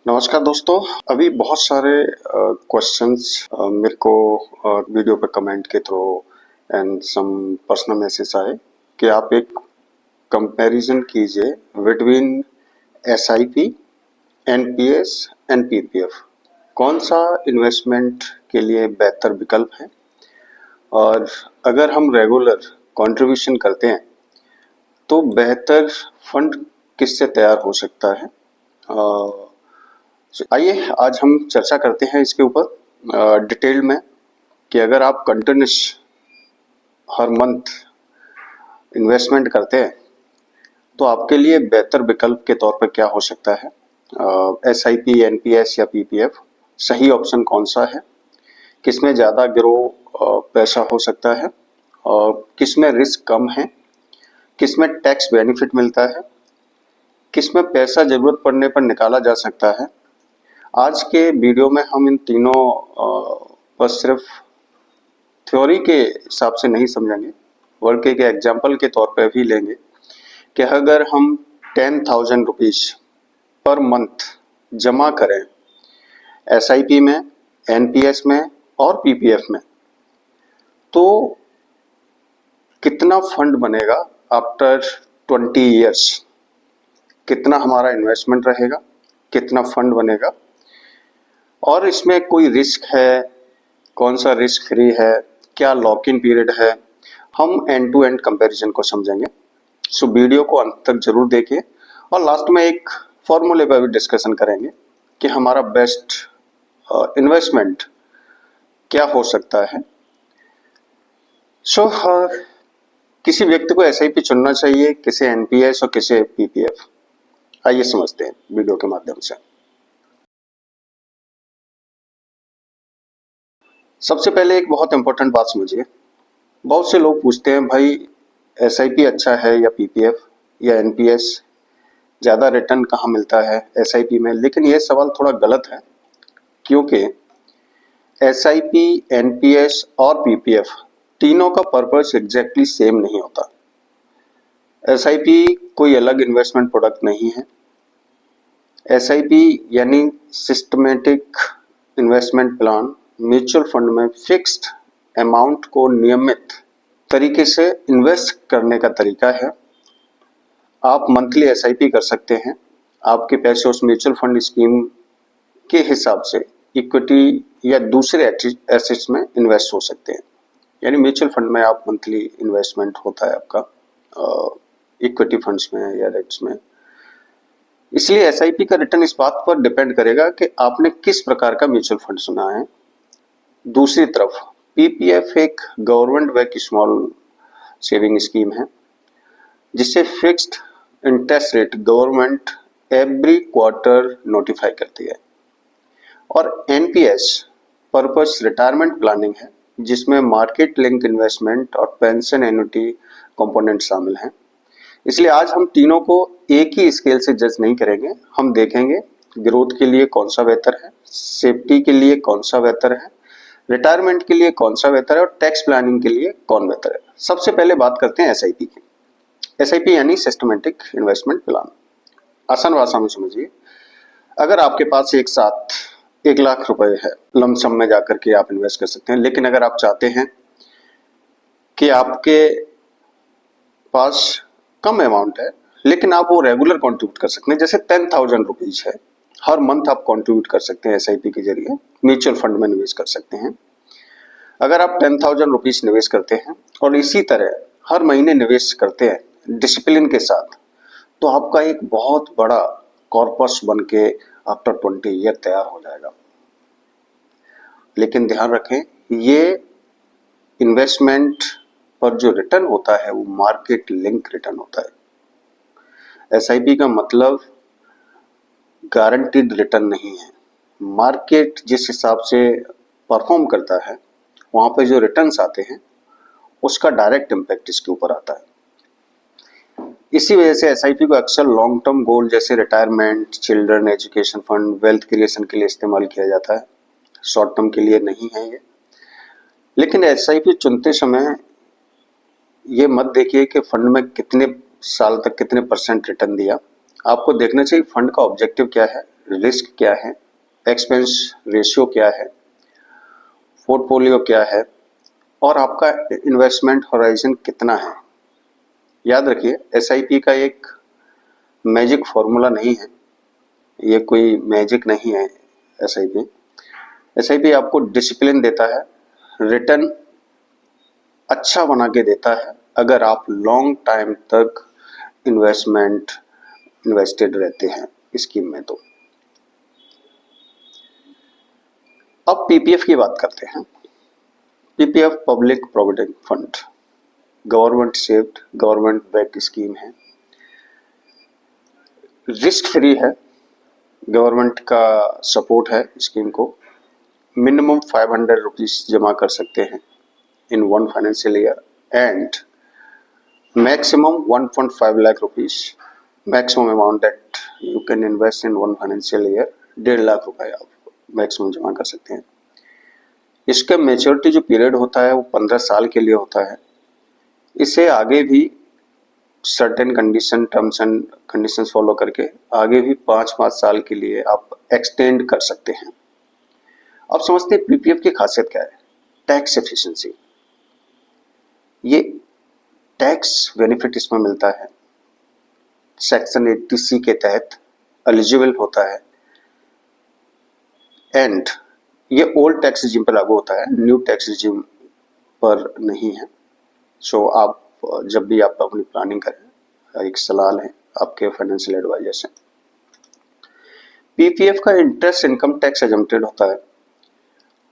नमस्कार दोस्तों। अभी बहुत सारे क्वेश्चंस मेरे को वीडियो पे कमेंट के through and some personal message आए कि आप एक कंपैरिजन कीजिए between SIP, NPS and PPF. कौन सा इन्वेस्टमेंट के लिए बेहतर विकल्प है और अगर हम रेगुलर कंट्रीब्यूशन करते हैं तो बेहतर फंड किससे तैयार हो सकता है। आइए आज हम चर्चा करते हैं इसके ऊपर डिटेल में कि अगर आप कंटिन्यूस हर मंथ इन्वेस्टमेंट करते हैं तो आपके लिए बेहतर विकल्प के तौर पर क्या हो सकता है। S I P, N P S या पी पी एफ, सही ऑप्शन कौन सा है, किसमें ज़्यादा ग्रो पैसा हो सकता है और किसमें रिस्क कम है, किसमें टैक्स बेनिफिट मिलता है, किसमें पैसा ज़रूरत पड़ने पर निकाला जा सकता है। आज के वीडियो में हम इन तीनों पर सिर्फ थ्योरी के हिसाब से नहीं समझेंगे बल्कि एक एग्जाम्पल के तौर पर भी लेंगे कि अगर हम 10,000 रुपीज़ पर मंथ जमा करें एसआईपी में, एनपीएस में और पीपीएफ में तो कितना फंड बनेगा आफ्टर 20 ईयर्स, कितना हमारा इन्वेस्टमेंट रहेगा, कितना फंड बनेगा और इसमें कोई रिस्क है, कौन सा रिस्क फ्री है, क्या लॉक इन पीरियड है। हम एंड टू एंड कंपैरिजन को समझेंगे। सो वीडियो को अंत तक जरूर देखिए और लास्ट में एक फॉर्मूले पर भी डिस्कशन करेंगे कि हमारा बेस्ट इन्वेस्टमेंट क्या हो सकता है। सो किसी व्यक्ति को एसआईपी चुनना चाहिए, किसे एनपीएस और किसे पीपीएफ। आइए समझते हैं वीडियो के माध्यम से। सबसे पहले एक बहुत इंपॉर्टेंट बात समझिए। बहुत से लोग पूछते हैं भाई एसआईपी अच्छा है या पीपीएफ या एनपीएस, ज़्यादा रिटर्न कहाँ मिलता है एसआईपी में। लेकिन ये सवाल थोड़ा गलत है क्योंकि एसआईपी, एनपीएस और पीपीएफ तीनों का पर्पस एग्जैक्टली सेम नहीं होता। एसआईपी कोई अलग इन्वेस्टमेंट प्रोडक्ट नहीं है। एसआईपी यानी systematic investment plan mutual fund में फिक्स्ड अमाउंट को नियमित तरीके से इन्वेस्ट करने का तरीका है। आप मंथली एसआईपी कर सकते हैं। आपके पैसे उस म्यूचुअल फंड स्कीम के हिसाब से इक्विटी या दूसरे एसेट्स में इन्वेस्ट हो सकते हैं। यानी म्यूचुअल फंड में आप मंथली इन्वेस्टमेंट होता है आपका इक्विटी फंड्स में या रेट्स में। इसलिए एसआईपी का रिटर्न इस बात पर डिपेंड करेगा कि आपने किस प्रकार का म्यूचुअल फंड चुना है। दूसरी तरफ पीपीएफ एक government back small saving scheme है जिससे fixed interest rate government every quarter notify करती है। और एनपीएस पर्पस रिटायरमेंट प्लानिंग है जिसमें मार्केट लिंक इन्वेस्टमेंट और पेंशन एन्युटी कंपोनेंट शामिल हैं। इसलिए आज हम तीनों को एक ही स्केल से जज नहीं करेंगे। हम देखेंगे ग्रोथ के लिए कौन सा बेहतर है, सेफ्टी के लिए कौन सा बेहतर है, रिटायरमेंट के लिए कौन सा बेहतर है और टैक्स प्लानिंग के लिए कौन बेहतर है। सबसे पहले बात करते हैं एसआईपी की। एसआईपी यानी सिस्टमेटिक इन्वेस्टमेंट प्लान। आसान भाषा में समझिए, अगर आपके पास एक साथ 1,00,000 रुपए है, लमसम में जाकर के आप इन्वेस्ट कर सकते हैं। लेकिन अगर आप चाहते हैं कि आपके पास कम अमाउंट है लेकिन आप वो रेगुलर कंट्रीब्यूट कर सकते हैं, जैसे 10,000 रुपीज है, हर मंथ आप कंट्रीब्यूट कर सकते हैं एसआईपी के जरिए, म्यूचुअल फंड में निवेश कर सकते हैं। अगर आप 10,000 रुपीज निवेश करते हैं और इसी तरह हर महीने निवेश करते हैं डिसिप्लिन के साथ, तो आपका एक बहुत बड़ा कॉर्पस बन के आफ्टर 20 ईयर तैयार हो जाएगा। लेकिन ध्यान रखें, ये इन्वेस्टमेंट पर जो रिटर्न होता है वो मार्केट लिंक रिटर्न होता है। एसआईपी का मतलब गारंटीड रिटर्न नहीं है। मार्केट जिस हिसाब से परफॉर्म करता है वहाँ पे जो रिटर्न्स आते हैं उसका डायरेक्ट इम्पैक्ट इसके ऊपर आता है। इसी वजह से एसआईपी को अक्सर लॉन्ग टर्म गोल जैसे retirement, children education fund, wealth creation के लिए इस्तेमाल किया जाता है, शॉर्ट टर्म के लिए नहीं है ये। लेकिन एसआईपी चुनते समय ये मत देखिए कि फंड में कितने साल तक कितने % रिटर्न दिया। आपको देखना चाहिए फंड का ऑब्जेक्टिव क्या है, रिस्क क्या है, एक्सपेंस रेशियो क्या है, पोर्टफोलियो क्या है और आपका इन्वेस्टमेंट होराइजन कितना है। याद रखिए एसआईपी का एक मैजिक फॉर्मूला नहीं है, ये कोई मैजिक नहीं है। एसआईपी एसआईपी आपको डिसिप्लिन देता है, रिटर्न अच्छा बना के देता है अगर आप लॉन्ग टाइम तक इन्वेस्टेड रहते हैं स्कीम में। तो अब पीपीएफ की बात करते हैं। PPF public provident fund government saved government backed scheme है, रिस्क फ्री है, गवर्नमेंट का सपोर्ट है स्कीम को। मिनिमम 500 रुपीज जमा कर सकते हैं इन 1 financial year and maximum 1.5 lakh rupees maximum amount that you can invest in 1 financial year. 1.5 lakh रुपए आप मैक्सिमम जमा कर सकते हैं। इसका मेच्योरिटी जो पीरियड होता है वो 15 साल के लिए होता है। इसे आगे भी certain condition terms and conditions follow करके आगे भी 5-5 साल के लिए आप एक्सटेंड कर सकते हैं। अब समझते हैं पीपीएफ की खासियत क्या है। टैक्स एफिशिएंसी, ये टैक्स बेनिफिट इसमें मिलता है, सेक्शन 80C के तहत एलिजिबल होता है एंड ये ओल्ड टैक्स रिजीम पर लागू होता है, न्यू टैक्स रिजीम पर नहीं है। सो आप जब भी आप अपनी प्लानिंग करें, एक सलाह लें आपके फाइनेंशियल एडवाइजर से। पीपीएफ का इंटरेस्ट इनकम टैक्स एजम्प्टेड होता है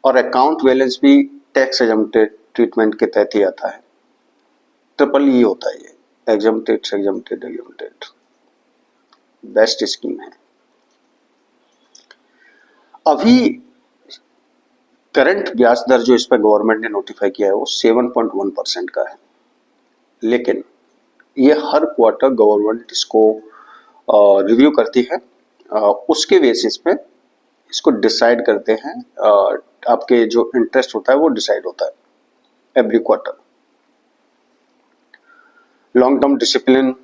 और अकाउंट बैलेंस भी टैक्स एजम्प्टेड ट्रीटमेंट के तहत ही आता है। ट्रिपल ई होता है ये, एग्जम्प्टेड बेस्ट स्कीम है। अभी करंट ब्याज दर जो इस पर गवर्नमेंट ने नोटिफाई किया है वो 7.1% का है, लेकिन ये हर क्वार्टर गवर्नमेंट इसको रिव्यू करती है, उसके बेसिस पे इसको डिसाइड करते हैं। आपके जो इंटरेस्ट होता है वो डिसाइड होता है every quarter. Long term discipline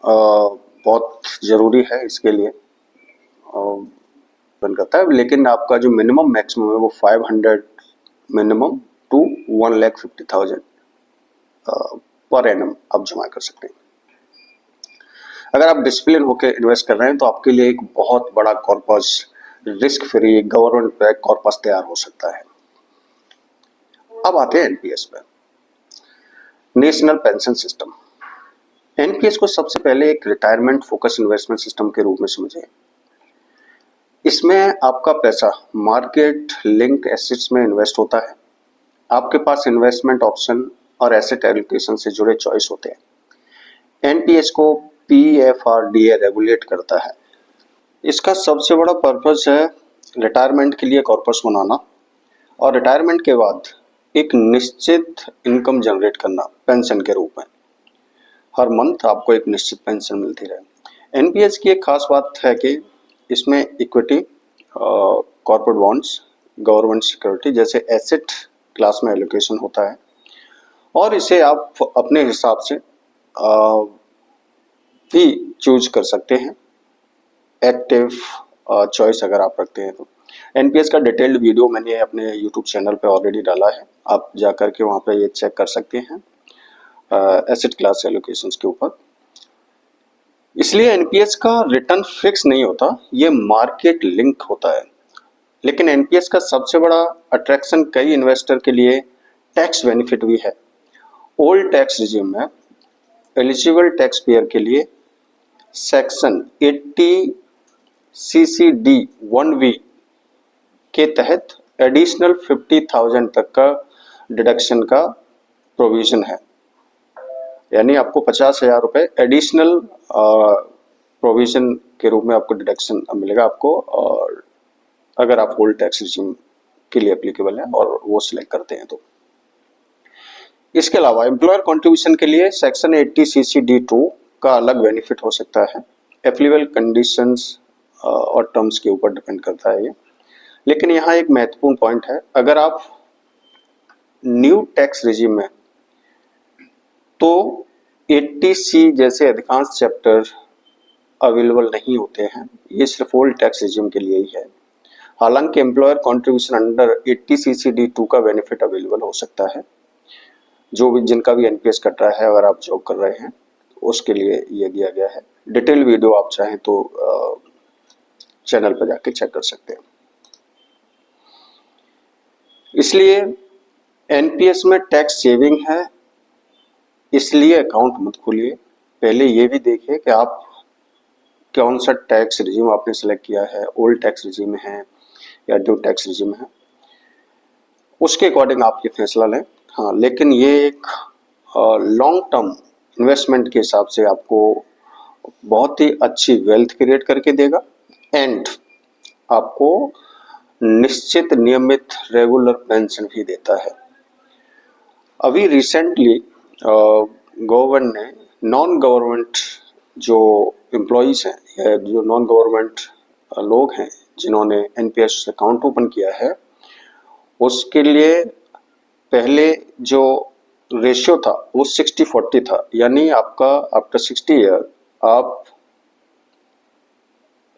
बहुत ज़रूरी है इसके लिए डिपेंड करता है, लेकिन आपका जो मिनिमम मैक्सिमम है वो 500 मिनिमम टू 1,50,000 पर एनम आप जमा कर सकते हैं। अगर आप डिसिप्लिन होकर इन्वेस्ट कर रहे हैं तो आपके लिए एक बहुत बड़ा corpus, risk free government back corpus तैयार हो सकता है। अब आते हैं एनपीएस पे, नेशनल पेंशन सिस्टम। एनपीएस को सबसे पहले एक रिटायरमेंट फोकस इन्वेस्टमेंट सिस्टम के रूप में समझें। इसमें आपका पैसा मार्केट लिंक एसेट्स में इन्वेस्ट होता है। आपके पास इन्वेस्टमेंट ऑप्शन और एसेट एलोकेशन से जुड़े चॉइस होते हैं। एनपीएस को पीएफआरडीए रेगुलेट करता है। इसका सबसे बड़ा पर्पस है रिटायरमेंट के लिए कॉर्पस बनाना और रिटायरमेंट के बाद एक निश्चित इनकम जनरेट करना पेंशन के रूप में। हर मंथ आपको एक निश्चित पेंशन मिलती रहे। एनपीएस की एक खास बात है कि इसमें equity, corporate bonds, government security जैसे एसेट क्लास में एलोकेशन होता है और इसे आप अपने हिसाब से भी चूज कर सकते हैं, एक्टिव चॉइस अगर आप रखते हैं तो। एनपीएस का डिटेल्ड वीडियो मैंने अपने यूट्यूब चैनल पे ऑलरेडी डाला है, आप जाकर के वहाँ पे ये चेक कर सकते हैं एसेट क्लास एलोकेशंस के ऊपर। इसलिए एनपीएस का रिटर्न फिक्स नहीं होता, ये मार्केट लिंक होता है। लेकिन एनपीएस का सबसे बड़ा अट्रैक्शन कई इन्वेस्टर के लिए टैक्स बेनिफिट भी है। ओल्ड टैक्स रिजीम में एलिजिबल टैक्स पेयर के लिए सेक्शन 80 CCD 1V के तहत एडिशनल 50,000 तक का डिडक्शन का प्रोविजन है, यानी आपको 50,000 रुपये एडिशनल प्रोविजन के रूप में आपको डिडक्शन मिलेगा आपको, और अगर आप ओल्ड टैक्स रिजीम के लिए एप्लीकेबल है और वो सिलेक्ट करते हैं तो। इसके अलावा एम्प्लॉयर कंट्रीब्यूशन के लिए सेक्शन 80 CCD 2 का अलग बेनिफिट हो सकता है। एप्लीकेबल कंडीशंस और टर्म्स के ऊपर डिपेंड करता है ये। लेकिन यहाँ एक महत्वपूर्ण पॉइंट है, अगर आप न्यू टैक्स रिजीम में तो 80C जैसे अधिकांश चैप्टर अवेलेबल नहीं होते हैं, ये सिर्फ ओल्ड टैक्स रिजिम के लिए ही है। हालांकि एम्प्लॉयर कंट्रीब्यूशन अंडर 80CC-D2 का बेनिफिट अवेलेबल हो सकता है, जो भी जिनका भी एनपीएस कट रहा है, अगर आप जॉब कर रहे हैं उसके लिए ये दिया गया है। डिटेल वीडियो आप चाहें तो चैनल पर जाके चेक कर सकते हैं। इसलिए एनपीएस में टैक्स सेविंग है, इसलिए अकाउंट मत खोलिए। पहले ये भी देखिए कि आप कौन सा टैक्स रिजीम आपने सेलेक्ट किया है, ओल्ड टैक्स रिजीम है या न्यू टैक्स रिजीम है, उसके अकॉर्डिंग आप ये फैसला लें। हाँ, लेकिन ये एक लॉन्ग टर्म इन्वेस्टमेंट के हिसाब से आपको बहुत ही अच्छी वेल्थ क्रिएट करके देगा एंड आपको निश्चित नियमित रेगुलर पेंशन भी देता है। अभी रिसेंटली गवर्नमेंट ने नॉन गवर्नमेंट जो एम्प्लॉयज़ हैं या जो नॉन गवर्नमेंट लोग हैं जिन्होंने एनपीएस अकाउंट ओपन किया है, उसके लिए पहले जो रेशियो था वो 60-40 था, यानी आपका आफ्टर 60 ईयर आप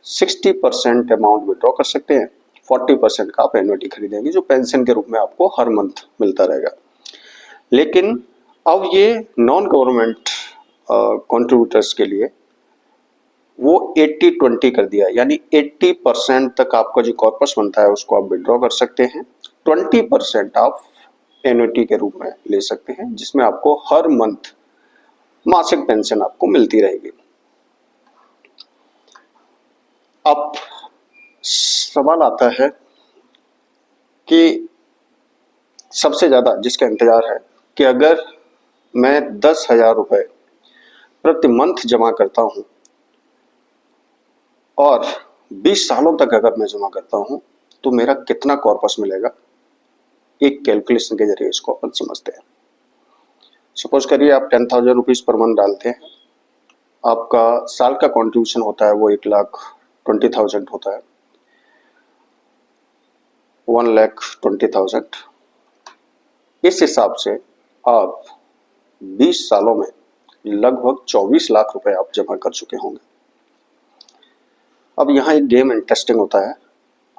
60% अमाउंट विड्रॉ कर सकते हैं, 40% का आप एन्युटी खरीदेंगे जो पेंशन के रूप में आपको हर मंथ मिलता रहेगा। लेकिन अब ये नॉन गवर्नमेंट कंट्रीब्यूटर्स के लिए वो 80-20 कर दिया, यानी 80% तक आपका जो कॉर्पस बनता है उसको आप विड्रॉ कर सकते हैं, 20% आप एन्युटी के रूप में ले सकते हैं, जिसमें आपको हर मंथ मासिक पेंशन आपको मिलती रहेगी। अब सवाल आता है कि सबसे ज़्यादा जिसका इंतजार है कि अगर मैं 10,000 रुपये प्रति मंथ जमा करता हूँ और 20 सालों तक अगर मैं जमा करता हूँ तो मेरा कितना कॉर्पस मिलेगा। एक कैलकुलेशन के जरिए इसको अपन समझते हैं। सपोज करिए आप 10,000 रुपीज़ पर मंथ डालते हैं, आपका साल का कॉन्ट्रीब्यूशन होता है वो 1,20,000 होता है, 1,20,000। इस हिसाब से आप 20 सालों में लगभग 24 लाख रुपए आप जमा कर चुके होंगे। अब यहाँ एक गेम इंटरेस्टिंग होता है,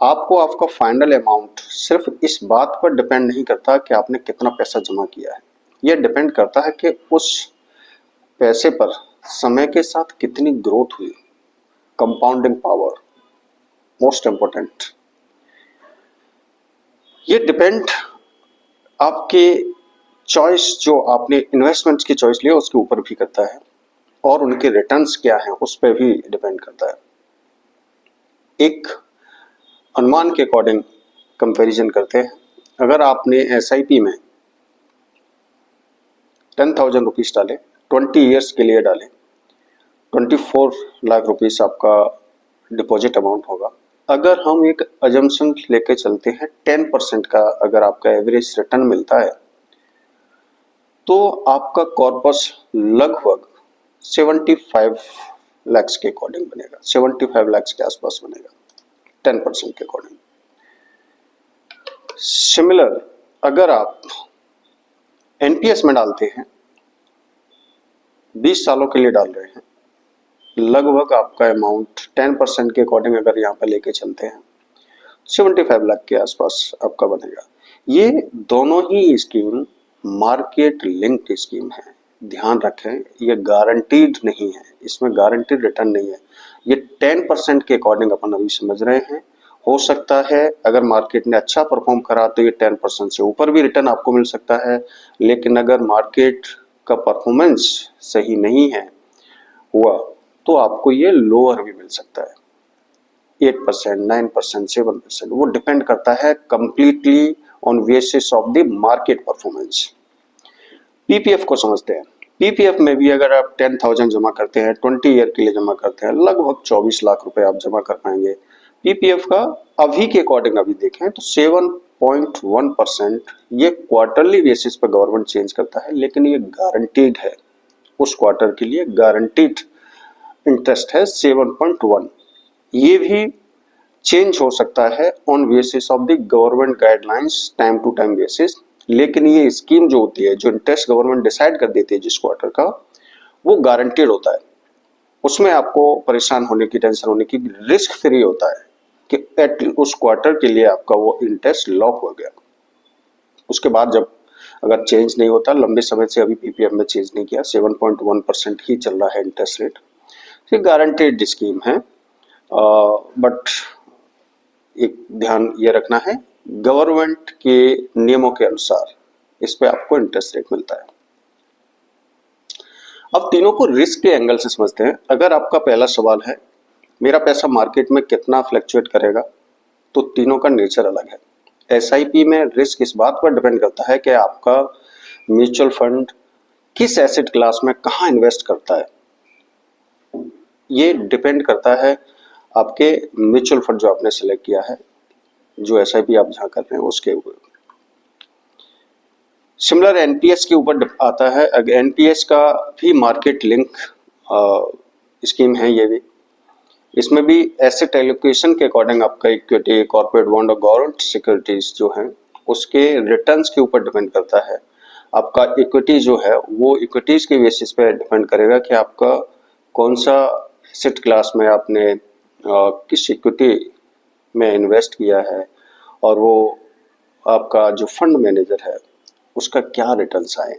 आपको आपका फाइनल अमाउंट सिर्फ इस बात पर डिपेंड नहीं करता कि आपने कितना पैसा जमा किया है, यह डिपेंड करता है कि उस पैसे पर समय के साथ कितनी ग्रोथ हुई, कंपाउंडिंग पावर मोस्ट इंपॉर्टेंट। ये डिपेंड आपके चॉइस जो आपने इन्वेस्टमेंट्स की चॉइस लिया उसके ऊपर भी करता है और उनके रिटर्न्स क्या हैं उस पर भी डिपेंड करता है। एक अनुमान के अकॉर्डिंग कंपैरिजन करते हैं, अगर आपने एसआईपी में 10,000 रुपीज़ डाले, 20 ईयर्स के लिए डाले, 24 लाख रुपीस आपका डिपॉजिट अमाउंट होगा। अगर हम एक अजम्पशन लेके चलते हैं 10% का अगर आपका एवरेज रिटर्न मिलता है तो आपका कॉर्पस लगभग 75 लाख के अकॉर्डिंग बनेगा, 75 लाख के आसपास बनेगा 10% के अकॉर्डिंग। सिमिलर अगर आप एनपीएस में डालते हैं, 20 सालों के लिए डाल रहे हैं, लगभग आपका अमाउंट 10% के अकॉर्डिंग अगर यहाँ पर लेके चलते हैं 75 लाख के आसपास आपका बनेगा। ये दोनों ही स्कीम मार्केट लिंक्ड स्कीम है, ध्यान रखें, ये गारंटीड नहीं है, इसमें गारंटीड रिटर्न नहीं है। ये 10% के अकॉर्डिंग अपन अभी समझ रहे हैं। हो सकता है अगर मार्केट ने अच्छा परफॉर्म करा तो ये 10% से ऊपर भी रिटर्न आपको मिल सकता है, लेकिन अगर मार्केट का परफॉर्मेंस सही नहीं है हुआ तो आपको ये लोअर भी मिल सकता है, 8%, 9%, 7%। वो डिपेंड करता है completely on basis of the market performance. PPF को समझते हैं। पीपीएफ में भी अगर आप 10,000 जमा करते हैं, 20 ईयर के लिए जमा करते हैं, लगभग 24 लाख रुपए आप जमा कर पाएंगे। पीपीएफ का अभी के अकॉर्डिंग अभी देखें तो 7.1% ये क्वार्टरली बेसिस पर गवर्नमेंट चेंज करता है, लेकिन ये गारंटीड है, उस क्वार्टर के लिए गारंटीड इंटरेस्ट है 7.1। ये भी चेंज हो सकता है on basis of the government guidelines time to time basis, लेकिन ये स्कीम जो होती है, जो इंटरेस्ट गवर्नमेंट डिसाइड कर देती है जिस क्वार्टर का, वो गारंटीड होता है। उसमें आपको परेशान होने की, टेंशन होने की, रिस्क फ्री होता है कि एट उस क्वार्टर के लिए आपका वो इंटरेस्ट लॉक हो गया। उसके बाद जब अगर चेंज नहीं होता, लंबे समय से अभी पीपीएफ में चेंज नहीं किया, 7.1% ही चल रहा है इंटरेस्ट रेट, ये गारंटेड स्कीम है। बट एक ध्यान ये रखना है, गवर्नमेंट के नियमों के अनुसार इस पे आपको इंटरेस्ट रेट मिलता है। अब तीनों को रिस्क के एंगल से समझते हैं। अगर आपका पहला सवाल है मेरा पैसा मार्केट में कितना फ्लक्चुएट करेगा, तो तीनों का नेचर अलग है। एसआईपी में रिस्क इस बात पर डिपेंड करता है कि आपका म्यूचुअल फंड किस एसेट क्लास में कहाँ इन्वेस्ट करता है। ये डिपेंड करता है आपके म्यूचुअल फंड जो आपने सेलेक्ट किया है, जो एसआईपी आप जहाँ कर रहे हैं उसके ऊपर। सिमिलर एनपीएस के ऊपर आता है। अगर एनपीएस का भी मार्केट लिंक स्कीम है, ये भी, इसमें भी एसेट एलोकेशन के अकॉर्डिंग आपका इक्विटी, कॉर्पोरेट बॉन्ड और गवर्नमेंट सिक्योरिटीज जो हैं उसके रिटर्न्स के ऊपर डिपेंड करता है। आपका इक्विटी जो है वो इक्विटीज के बेसिस पे डिपेंड करेगा कि आपका कौन सा एसेट क्लास में आपने किस इक्विटी में इन्वेस्ट किया है, और वो आपका जो फंड मैनेजर है उसका क्या रिटर्न्स आए।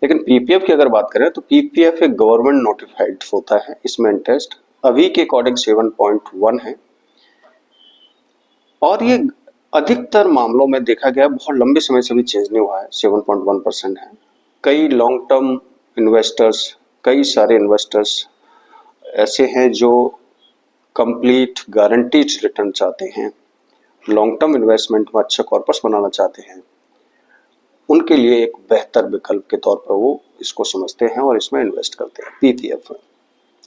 लेकिन पीपीएफ की अगर बात करें तो पीपीएफ एक गवर्नमेंट नोटिफाइड होता है। इसमें इंटरेस्ट अभी के अकॉर्डिंग 7.1 है, और ये अधिकतर मामलों में देखा गया बहुत लंबे समय से भी चेंज नहीं हुआ है, 7.1% है। कई लॉन्ग टर्म इन्वेस्टर्स, कई सारे इन्वेस्टर्स ऐसे हैं जो कंप्लीट गारंटीड रिटर्न चाहते हैं, लॉन्ग टर्म इन्वेस्टमेंट में अच्छा कॉर्पस बनाना चाहते हैं। उनके लिए एक बेहतर विकल्प के तौर पर वो इसको समझते हैं और इसमें इन्वेस्ट करते हैं। PPF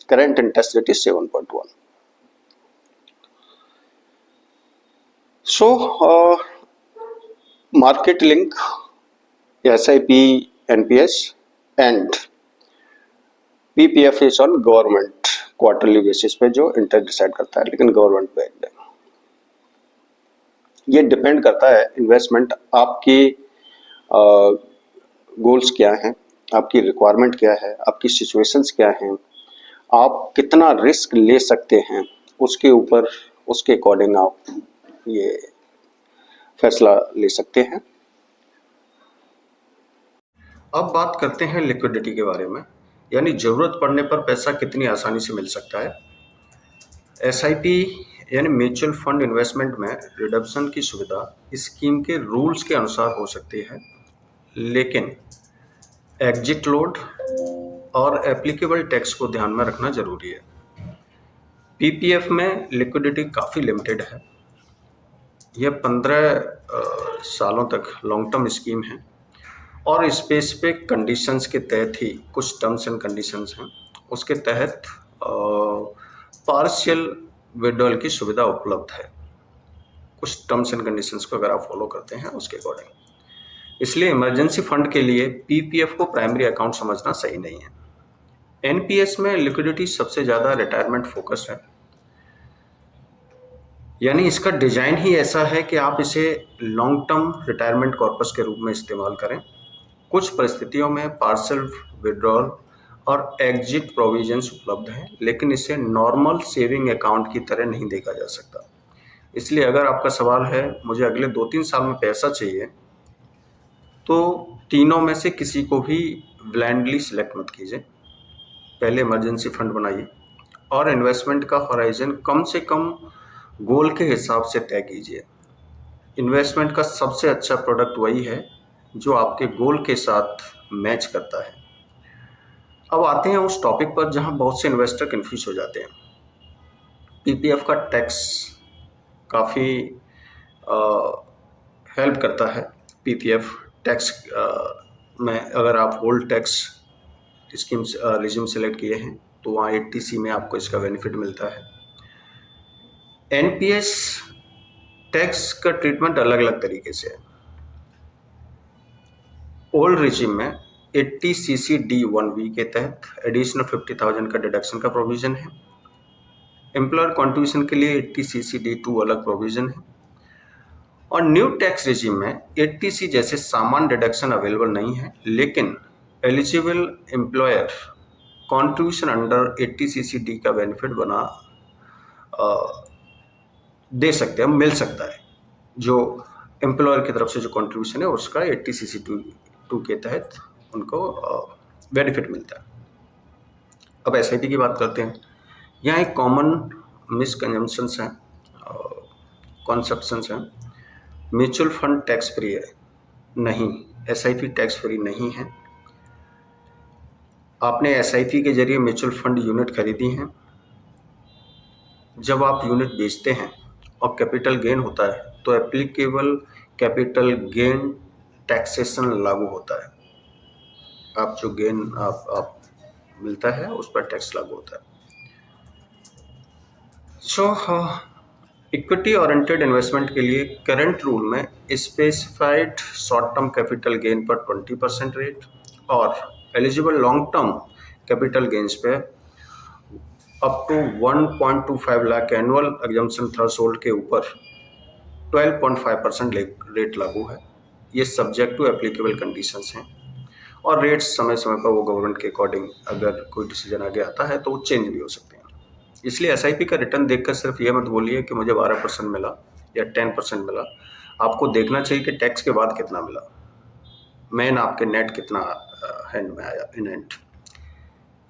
current interest rate is 7.1। So market link, SIP, NPS and PPF is on government quarterly basis पे जो इंटरेस्ट डिसाइड करता है, लेकिन गवर्नमेंट बैक्ड है। ये डिपेंड करता है इन्वेस्टमेंट आपकी गोल्स क्या हैं, आपकी रिक्वायरमेंट क्या है, आपकी सिचुएशंस क्या हैं, आप कितना रिस्क ले सकते हैं, उसके ऊपर, उसके अकॉर्डिंग आप ये फैसला ले सकते हैं। अब बात करते हैं लिक्विडिटी के बारे में, यानी ज़रूरत पड़ने पर पैसा कितनी आसानी से मिल सकता है। एसआईपी यानी म्यूचुअल फंड इन्वेस्टमेंट में रिडम्पशन की सुविधा स्कीम के रूल्स के अनुसार हो सकती है, लेकिन एग्जिट लोड और एप्लीकेबल टैक्स को ध्यान में रखना जरूरी है। पीपीएफ में लिक्विडिटी काफ़ी लिमिटेड है। यह 15 सालों तक लॉन्ग टर्म स्कीम है और स्पेसिफिक कंडीशंस के तहत ही, कुछ टर्म्स एंड कंडीशंस हैं, उसके तहत पार्शियल विड्रॉल की सुविधा उपलब्ध है। कुछ टर्म्स एंड कंडीशंस को अगर आप फॉलो करते हैं उसके अकॉर्डिंग। इसलिए इमरजेंसी फंड के लिए पीपीएफ को प्राइमरी अकाउंट समझना सही नहीं है। एनपीएस में लिक्विडिटी सबसे ज़्यादा रिटायरमेंट फोकस्ड है, यानी इसका डिजाइन ही ऐसा है कि आप इसे लॉन्ग टर्म रिटायरमेंट कॉर्पस के रूप में इस्तेमाल करें। कुछ परिस्थितियों में पार्शियल विड्रॉल और एग्जिट प्रोविजंस उपलब्ध हैं, लेकिन इसे नॉर्मल सेविंग अकाउंट की तरह नहीं देखा जा सकता। इसलिए अगर आपका सवाल है मुझे अगले 2-3 साल में पैसा चाहिए, तो तीनों में से किसी को भी ब्लाइंडली सिलेक्ट मत कीजिए। पहले इमरजेंसी फंड बनाइए और इन्वेस्टमेंट का हॉराइजन कम से कम गोल के हिसाब से तय कीजिए। इन्वेस्टमेंट का सबसे अच्छा प्रोडक्ट वही है जो आपके गोल के साथ मैच करता है। अब आते हैं उस टॉपिक पर जहां बहुत से इन्वेस्टर कंफ्यूज हो जाते हैं। पीपीएफ का टैक्स काफ़ी हेल्प करता है। पीपीएफ टैक्स में अगर आप hold tax scheme resume select किए हैं तो वहाँ 80C में आपको इसका बेनिफिट मिलता है। एनपीएस टैक्स का ट्रीटमेंट अलग अलग तरीके से है। ओल्ड रिजिम में 80CC-D1B के तहत एडिशनल 50,000 का डिडक्शन का प्रोविज़न है। एम्प्लॉयर कॉन्ट्रीब्यूशन के लिए 80CC-D2 अलग प्रोविज़न है। और न्यू टैक्स रिजिम में 80C जैसे सामान डिडक्शन अवेलेबल नहीं है, लेकिन eligible employer contribution under 80cc का बेनिफिट बना दे सकते हैं, मिल सकता है। जो एम्प्लॉयर की तरफ से जो कंट्रीब्यूशन है उसका 80cc2 के तहत उनको बेनिफिट मिलता है। अब एसआईपी की बात करते हैं। यहाँ एक कॉमन मिसकंजम्पशंस हैं, कॉन्सेप्शंस हैं। म्यूचुअल फंड टैक्स फ्री है, नहीं, एसआईपी टैक्स फ्री नहीं है। आपने एसआईपी के जरिए म्यूचुअल फंड यूनिट खरीदी हैं, जब आप यूनिट बेचते हैं और कैपिटल गेन होता है तो एप्लीकेबल कैपिटल गेन टैक्सेशन लागू होता है। आप जो गेन आप मिलता है उस पर टैक्स लागू होता है। इक्विटी ओरिएंटेड इन्वेस्टमेंट के लिए करंट रूल में specified short term capital gain पर 20% रेट और eligible long term capital gains पे up to 1.25 lakh annual exemption threshold के ऊपर 12.5% रेट लागू है। ये सब्जेक्ट टू एप्लीकेबल कंडीशंस हैं और रेट्स समय समय पर वो गवर्नमेंट के अकॉर्डिंग अगर कोई डिसीजन आगे आता है तो वो चेंज भी हो सकते हैं। इसलिए एसआईपी का रिटर्न देखकर सिर्फ ये मत बोलिए कि मुझे 12% मिला या 10% मिला। आपको देखना चाहिए कि टैक्स के बाद कितना मिला, मेन आपके नेट कितना हैंड में आया इन हैंड।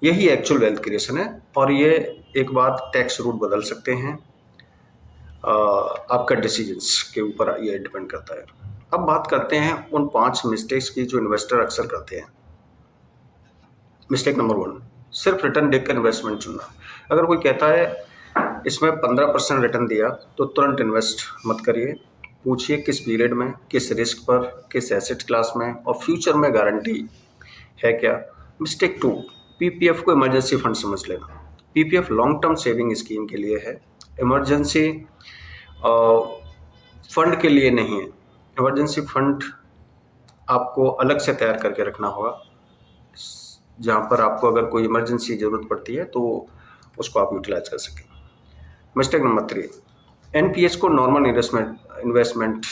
यही एक्चुअल वेल्थ क्रिएशन है और ये एक बात टैक्स रूट बदल सकते हैं, आपका डिसीजंस के ऊपर ये डिपेंड करता है। अब बात करते हैं उन 5 मिस्टेक्स की जो इन्वेस्टर अक्सर करते हैं। मिस्टेक नंबर 1, सिर्फ रिटर्न देखकर इन्वेस्टमेंट चुनना। अगर कोई कहता है इसमें 15% रिटर्न दिया तो तुरंत इन्वेस्ट मत करिए। पूछिए किस पीरियड में, किस रिस्क पर, किस एसेट क्लास में और फ्यूचर में गारंटी है क्या। मिस्टेक 2, पीपीएफ को इमरजेंसी फंड समझ लेना। PPF long term saving scheme के लिए है, इमरजेंसी फंड के लिए नहीं है। इमरजेंसी फंड आपको अलग से तैयार करके रखना होगा, जहाँ पर आपको अगर कोई इमरजेंसी ज़रूरत पड़ती है तो उसको आप यूटिलाइज कर सकें। मिस्टेक नंबर 3, एनपीएस को नॉर्मल इन्वेस्टमेंट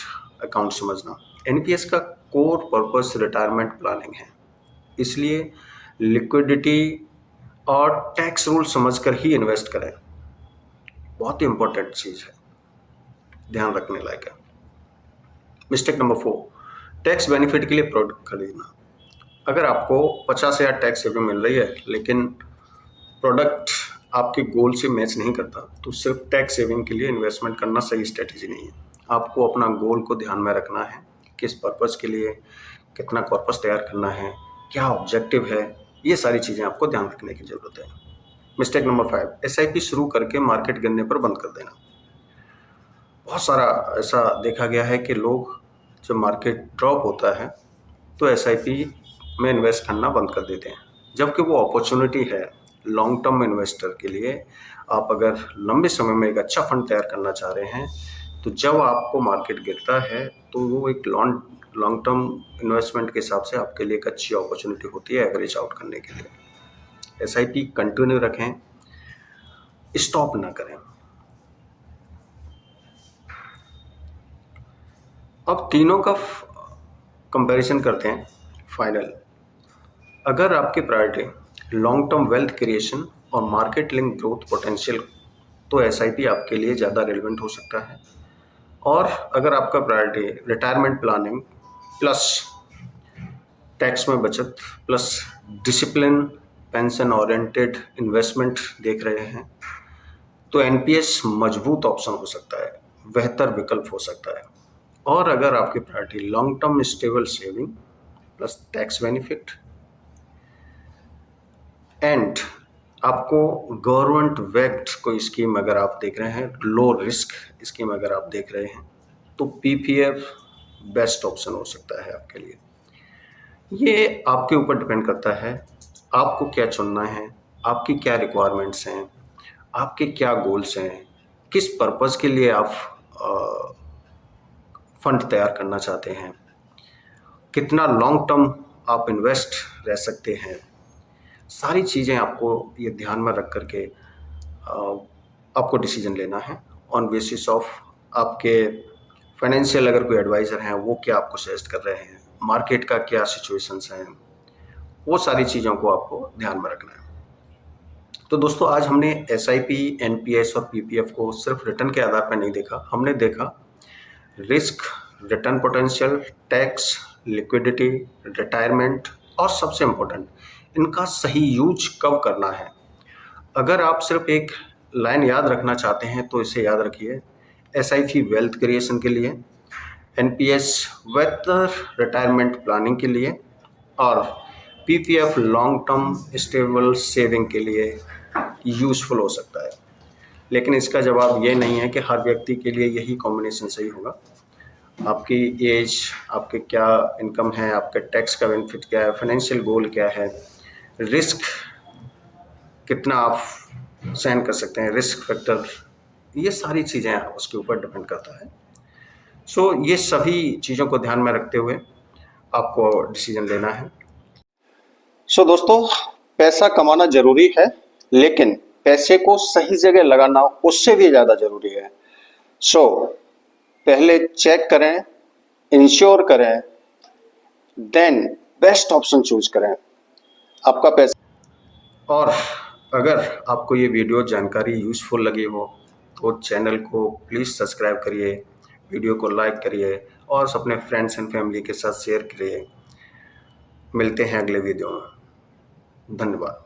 अकाउंट समझना। एनपीएस का कोर पर्पस रिटायरमेंट प्लानिंग है, इसलिए लिक्विडिटी और टैक्स रूल समझकर ही इन्वेस्ट करें। बहुत ही इंपॉर्टेंट चीज़ है, ध्यान रखने लायक है। मिस्टेक नंबर 4, टैक्स बेनिफिट के लिए प्रोडक्ट खरीदना। अगर आपको 50,000 टैक्स सेविंग मिल रही है लेकिन प्रोडक्ट आपके गोल से मैच नहीं करता तो सिर्फ टैक्स सेविंग के लिए इन्वेस्टमेंट करना सही स्ट्रेटेजी नहीं है। आपको अपना गोल को ध्यान में रखना है, किस पर्पस के लिए, कितना कॉर्पस तैयार करना है, क्या ऑब्जेक्टिव है, ये सारी चीज़ें आपको ध्यान रखने की ज़रूरत है। मिस्टेक नंबर 5, एसआईपी शुरू करके मार्केट गिरने पर बंद कर देना। बहुत सारा ऐसा देखा गया है कि लोग जब मार्केट ड्रॉप होता है तो एसआईपी में इन्वेस्ट करना बंद कर देते हैं, जबकि वो अपॉर्चुनिटी है लॉन्ग टर्म इन्वेस्टर के लिए। आप अगर लंबे समय में एक अच्छा फंड तैयार करना चाह रहे हैं तो जब आपको मार्केट गिरता है तो वो एक लॉन्ग टर्म इन्वेस्टमेंट के हिसाब से आपके लिए एक अच्छी अपॉर्चुनिटी होती है एवरेज आउट करने के लिए। एसआईपी कंटिन्यू रखें, स्टॉप ना करें। अब तीनों का कंपैरिजन करते हैं फाइनल। अगर आपकी priority long term wealth creation और मार्केट लिंक ग्रोथ पोटेंशियल तो एसआईपी आपके लिए ज़्यादा रेलेवेंट हो सकता है। और अगर आपका priority retirement planning plus tax में बचत plus discipline pension oriented investment देख रहे हैं तो एनपीएस मजबूत ऑप्शन हो सकता है, बेहतर विकल्प हो सकता है। और अगर आपकी priority long term stable saving plus tax benefit and आपको गवर्नमेंट बैक्ड कोई स्कीम अगर आप देख रहे हैं, लो रिस्क स्कीम अगर आप देख रहे हैं तो पीपीएफ बेस्ट ऑप्शन हो सकता है आपके लिए। ये आपके ऊपर डिपेंड करता है आपको क्या चुनना है, आपकी क्या रिक्वायरमेंट्स हैं, आपके क्या गोल्स हैं, किस पर्पस के लिए आप फंड तैयार करना चाहते हैं, कितना लॉन्ग टर्म आप इन्वेस्ट रह सकते हैं। सारी चीज़ें आपको ये ध्यान में रख करके आपको डिसीजन लेना है ऑन बेसिस ऑफ आपके फाइनेंशियल अगर कोई एडवाइज़र हैं वो क्या आपको सजेस्ट कर रहे हैं, मार्केट का क्या सिचुएशंस हैं, वो सारी चीज़ों को आपको ध्यान में रखना है। तो दोस्तों आज हमने एसआईपी, एनपीएस और पीपीएफ को सिर्फ रिटर्न के आधार पर नहीं देखा, हमने देखा risk, return potential, tax, liquidity, retirement और सबसे इम्पोर्टेंट इनका सही यूज कब करना है। अगर आप सिर्फ एक लाइन याद रखना चाहते हैं तो इसे याद रखिए, एसआईपी वेल्थ क्रिएशन के लिए, एनपीएस वेदर रिटायरमेंट प्लानिंग के लिए और PPF long term stable saving के लिए यूज़फुल हो सकता है। लेकिन इसका जवाब ये नहीं है कि हर व्यक्ति के लिए यही कॉम्बिनेशन सही होगा। आपकी एज, आपके क्या इनकम है, आपके टैक्स का बेनिफिट क्या है, फाइनेंशियल गोल क्या है, रिस्क कितना आप सहन कर सकते हैं, रिस्क फैक्टर, ये सारी चीज़ें उसके ऊपर डिपेंड करता है। सो ये सभी चीज़ों को ध्यान में रखते हुए आपको डिसीजन लेना है। सो दोस्तों, पैसा कमाना जरूरी है, लेकिन पैसे को सही जगह लगाना उससे भी ज़्यादा जरूरी है। सो पहले चेक करें, इंश्योर करें, देन बेस्ट ऑप्शन चूज करें आपका पैसा। और अगर आपको ये वीडियो जानकारी यूजफुल लगी हो तो चैनल को प्लीज़ सब्सक्राइब करिए, वीडियो को लाइक करिए और अपने फ्रेंड्स एंड फैमिली के साथ शेयर करिए। मिलते हैं अगले वीडियो में। धन्यवाद।